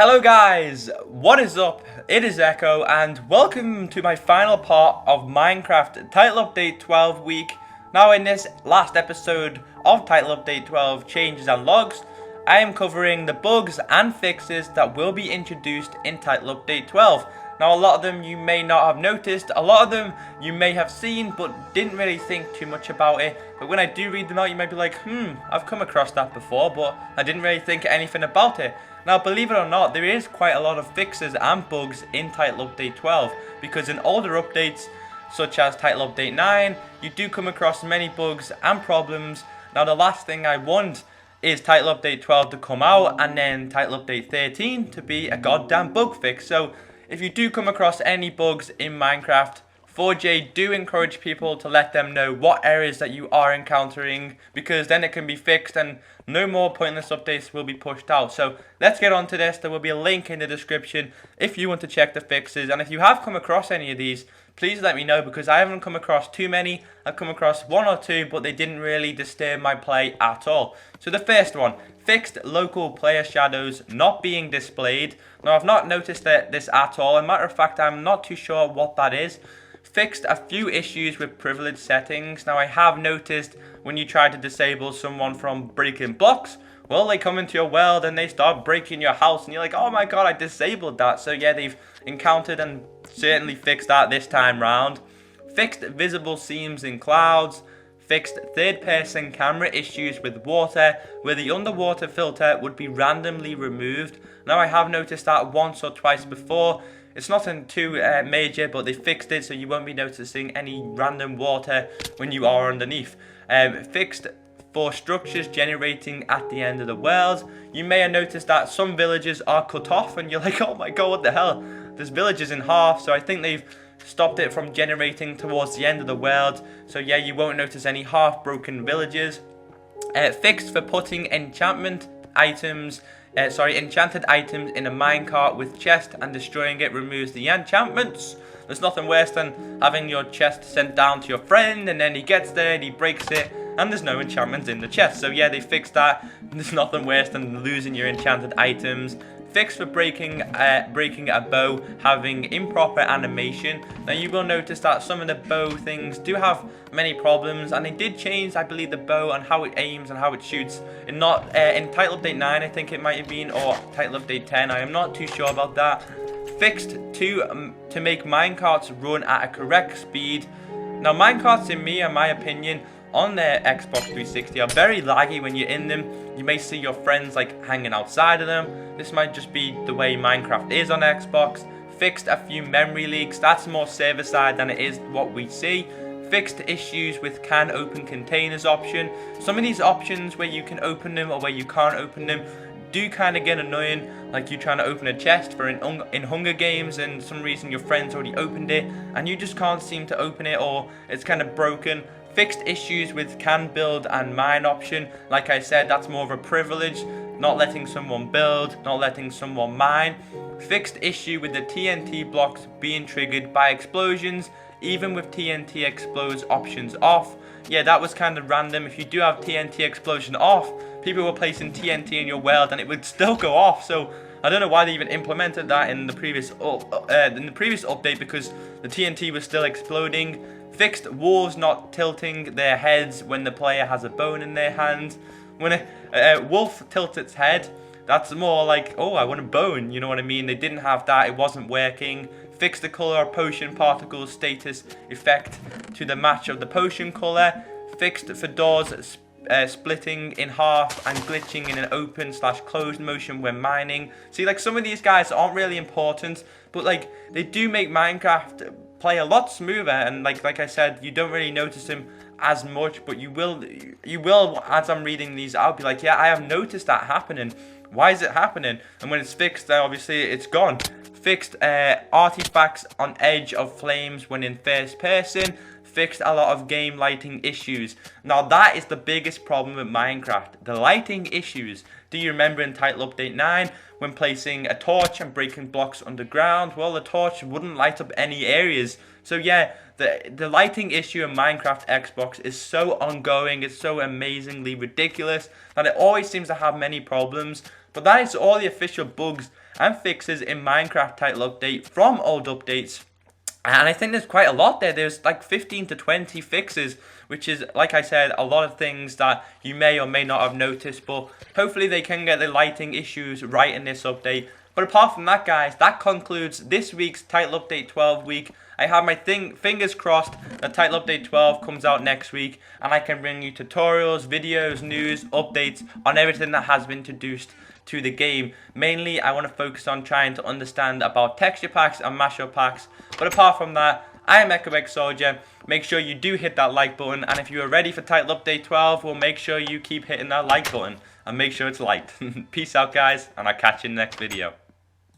Hello guys, what is up? It is Echo and welcome to my final part of Minecraft Title Update 12 week. Now in this last episode of Title Update 12 Changes and Logs, I am covering the bugs and fixes that will be introduced in Title Update 12. Now a lot of them you may not have noticed, a lot of them you may have seen but didn't really think too much about it. But when I do read them out you might be like, I've come across that before but I didn't really think anything about it. Now believe it or not, there is quite a lot of fixes and bugs in Title Update 12 because in older updates such as Title Update 9 you do come across many bugs and problems. Now the last thing I want is Title Update 12 to come out and then Title Update 13 to be a goddamn bug fix. So if you do come across any bugs in Minecraft, 4J do encourage people to let them know what areas that you are encountering because then it can be fixed and no more pointless updates will be pushed out. So let's get on to this. There will be a link in the description if you want to check the fixes, and if you have come across any of these, please let me know because I haven't come across too many. I've come across one or two but they didn't really disturb my play at all. So the first one, fixed local player shadows not being displayed. Now I've not noticed this at all. As a matter of fact, I'm not too sure what that is. Fixed a few issues with privilege settings. Now I have noticed when you try to disable someone from breaking blocks, well, they come into your world and they start breaking your house and you're like, oh my god, I disabled that. So yeah, they've encountered and certainly fixed that this time round. Fixed visible seams in clouds. Fixed third-person camera issues with water, where the underwater filter would be randomly removed. Now I have noticed that once or twice before. It's nothing too major, but they fixed it so you won't be noticing any random water when you are underneath. Fixed for structures generating at the end of the world. You may have noticed that some villages are cut off and you're like, oh my god, what the hell? This village is in half, so I think they've stopped it from generating towards the end of the world. So yeah, you won't notice any half broken villages. Fixed for putting enchanted items in a minecart with chest and destroying it removes the enchantments. There's nothing worse than having your chest sent down to your friend and then he gets there and he breaks it and there's no enchantments in the chest. So yeah, they fixed that. There's nothing worse than losing your enchanted items. Fixed for breaking a bow having improper animation. Now you will notice that some of the bow things do have many problems, and they did change, I believe, the bow and how it aims and how it shoots. In Title Update 9, I think it might have been, or Title Update 10. I am not too sure about that. Fixed to make minecarts run at a correct speed. Now minecarts, in my opinion, on their Xbox 360 are very laggy when you're in them. You may see your friends like hanging outside of them. This might just be the way Minecraft is on Xbox. Fixed a few memory leaks. That's more server side than it is what we see. Fixed issues with can open containers option. Some of these options where you can open them or where you can't open them do kind of get annoying, like you trying to open a chest for in Hunger Games and some reason your friends already opened it and you just can't seem to open it or it's kind of broken. Fixed issues with can build and mine option. Like I said, that's more of a privilege, not letting someone build, not letting someone mine. Fixed issue with the TNT blocks being triggered by explosions, even with TNT explodes options off. Yeah, that was kind of random. If you do have TNT explosion off, people were placing TNT in your world and it would still go off. So I don't know why they even implemented that in the previous update because the TNT was still exploding. Fixed wolves not tilting their heads when the player has a bone in their hand. When a wolf tilts its head, that's more like, oh, I want a bone, you know what I mean? They didn't have that, it wasn't working. Fixed the color of potion particles status effect to the match of the potion color. Fixed for doors splitting in half and glitching in an open/closed motion when mining. See, like some of these guys aren't really important, but like they do make Minecraft play a lot smoother, and like I said, you don't really notice them as much, but you will as I'm reading these I'll be like, yeah, I have noticed that happening. Why is it happening? And when it's fixed, then obviously it's gone. Fixed artifacts on edge of flames when in first person. Fixed a lot of game lighting issues. Now that is the biggest problem with Minecraft, the lighting issues. Do you remember in Title Update 9 when placing a torch and breaking blocks underground? Well, the torch wouldn't light up any areas. So yeah, the lighting issue in Minecraft Xbox is so ongoing, it's so amazingly ridiculous that it always seems to have many problems. But that is all the official bugs and fixes in Minecraft title update from old updates. And I think there's quite a lot there. There's like 15 to 20 fixes, which is, like I said, a lot of things that you may or may not have noticed. But hopefully they can get the lighting issues right in this update. But apart from that, guys, that concludes this week's Title Update 12 week. I have my fingers crossed that Title Update 12 comes out next week, and I can bring you tutorials, videos, news, updates on everything that has been introduced to the game. Mainly, I want to focus on trying to understand about texture packs and mashup packs. But apart from that, I am Echo Soldier. Make sure you do hit that like button, and if you are ready for Title Update 12, well, make sure you keep hitting that like button and make sure it's liked. Peace out, guys, and I'll catch you in the next video.